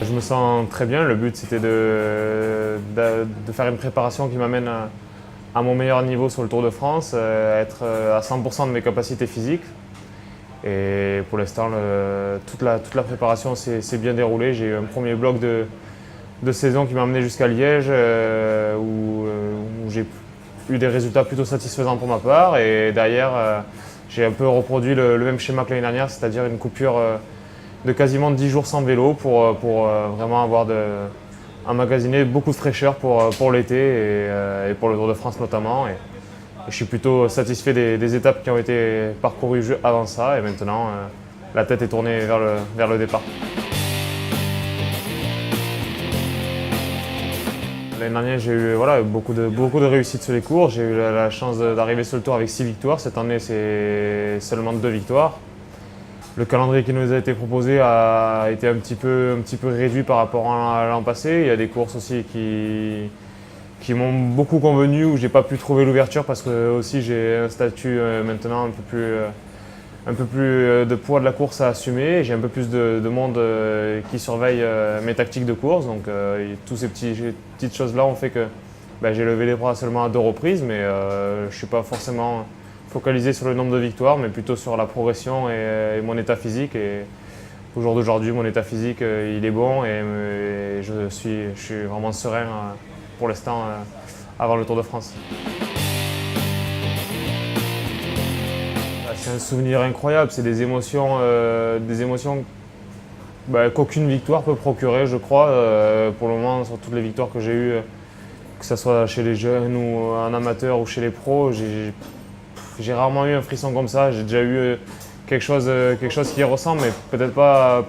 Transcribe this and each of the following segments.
Je me sens très bien. Le but, c'était de faire une préparation qui m'amène à mon meilleur niveau sur le Tour de France, être à 100% de mes capacités physiques. Et pour l'instant, toute la préparation s'est bien déroulée. J'ai eu un premier bloc de saison qui m'a amené jusqu'à Liège, où j'ai eu des résultats plutôt satisfaisants pour ma part. Et derrière, j'ai un peu reproduit le même schéma que l'année dernière, c'est-à-dire une coupure de quasiment 10 jours sans vélo pour vraiment avoir emmagasiner beaucoup de fraîcheur pour l'été et pour le Tour de France notamment. Et je suis plutôt satisfait des étapes qui ont été parcourues avant ça et maintenant la tête est tournée vers le départ. L'année dernière, j'ai eu beaucoup de réussites sur les courses. J'ai eu la chance d'arriver sur le Tour avec 6 victoires. Cette année, c'est seulement 2 victoires. Le calendrier qui nous a été proposé a été un petit peu réduit par rapport à l'an passé. Il y a des courses aussi qui m'ont beaucoup convenu, où j'ai pas pu trouver l'ouverture parce que aussi j'ai un statut maintenant un peu plus de poids de la course à assumer. J'ai un peu plus de monde qui surveille mes tactiques de course. Donc toutes ces petites choses-là ont fait que j'ai levé les bras seulement à 2 reprises, mais je ne suis pas forcément focalisé sur le nombre de victoires, mais plutôt sur la progression et mon état physique. Et au jour d'aujourd'hui, mon état physique il est bon et je suis vraiment serein pour l'instant avant le Tour de France. C'est un souvenir incroyable, c'est des émotions qu'aucune victoire peut procurer, je crois. Pour le moment, sur toutes les victoires que j'ai eues, que ce soit chez les jeunes ou en amateur ou chez les pros, j'ai rarement eu un frisson comme ça. J'ai déjà eu quelque chose qui y ressemble, mais peut-être pas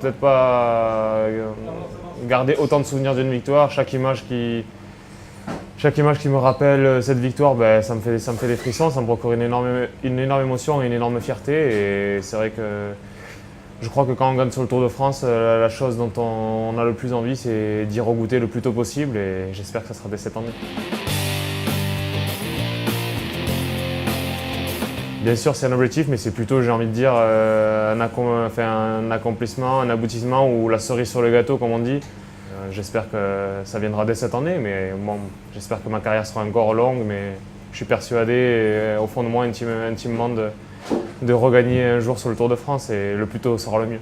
garder autant de souvenirs d'une victoire. Chaque image qui me rappelle cette victoire, ça me fait des frissons, ça me procure une énorme émotion et une énorme fierté. Et c'est vrai que je crois que quand on gagne sur le Tour de France, la chose dont on a le plus envie, c'est d'y regoûter le plus tôt possible. Et j'espère que ça sera dès cette année. Bien sûr, c'est un objectif, mais c'est plutôt, j'ai envie de dire, un accomplissement, un aboutissement ou la cerise sur le gâteau, comme on dit. J'espère que ça viendra dès cette année, mais bon, j'espère que ma carrière sera encore longue, mais je suis persuadé, au fond de moi, intimement, de regagner un jour sur le Tour de France, et le plus tôt sera le mieux.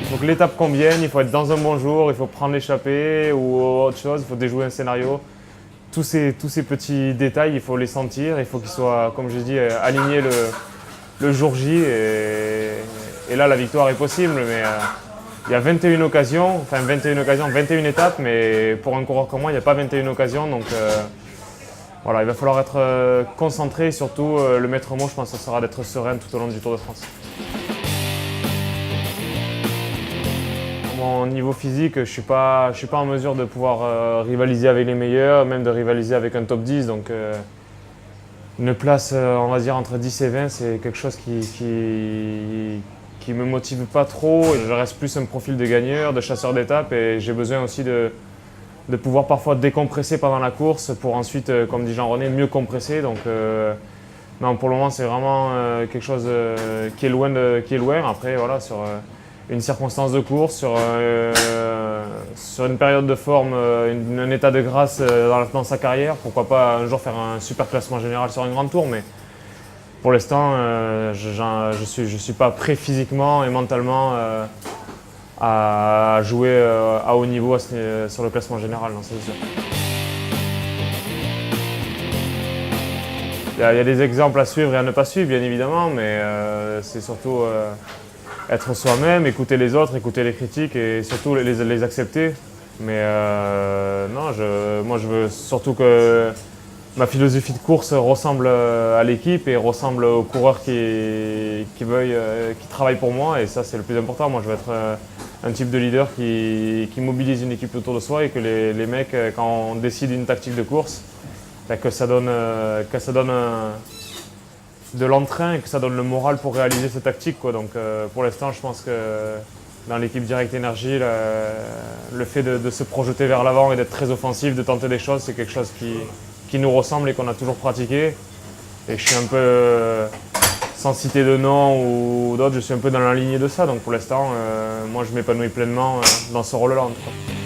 Il faut que l'étape convienne, il faut être dans un bon jour, il faut prendre l'échappée ou autre chose, il faut déjouer un scénario. Tous ces petits détails, il faut les sentir, il faut qu'ils soient, comme je dis, alignés le jour J. Et là, la victoire est possible, mais il y a 21 occasions, 21 étapes, mais pour un coureur comme moi, il n'y a pas 21 occasions. Donc voilà, il va falloir être concentré et surtout, le maître mot, je pense, ça sera d'être serein tout au long du Tour de France. Mon niveau physique, je ne suis pas en mesure de pouvoir rivaliser avec les meilleurs, même de rivaliser avec un top 10. Donc une place, on va dire, entre 10 et 20, c'est quelque chose qui me motive pas trop. Je reste plus un profil de gagneur, de chasseur d'étapes, et j'ai besoin aussi de pouvoir parfois décompresser pendant la course pour ensuite, comme dit Jean-René, mieux compresser. Donc non, pour le moment, c'est vraiment quelque chose qui est loin. Après, voilà, sur une circonstance de course, sur une période de forme, un état de grâce dans sa carrière. Pourquoi pas un jour faire un super classement général sur un grand tour, mais pour l'instant, je suis pas prêt physiquement et mentalement à jouer à haut niveau sur le classement général, non, c'est sûr. Il y a des exemples à suivre et à ne pas suivre, bien évidemment, mais c'est surtout être soi-même, écouter les autres, écouter les critiques et surtout les accepter. Mais non, moi je veux surtout que ma philosophie de course ressemble à l'équipe et ressemble aux coureurs qui travaillent pour moi, et ça c'est le plus important. Moi je veux être un type de leader qui mobilise une équipe autour de soi et que les mecs, quand on décide une tactique de course, que ça donne de l'entrain et que ça donne le moral pour réaliser cette tactique, quoi. Donc pour l'instant, je pense que dans l'équipe Direct Énergie, le fait de se projeter vers l'avant et d'être très offensif, de tenter des choses, c'est quelque chose qui nous ressemble et qu'on a toujours pratiqué. Et je suis un peu sans citer de nom ou d'autres, je suis un peu dans la lignée de ça. Donc pour l'instant, moi je m'épanouis pleinement dans ce rôle-là en tout cas.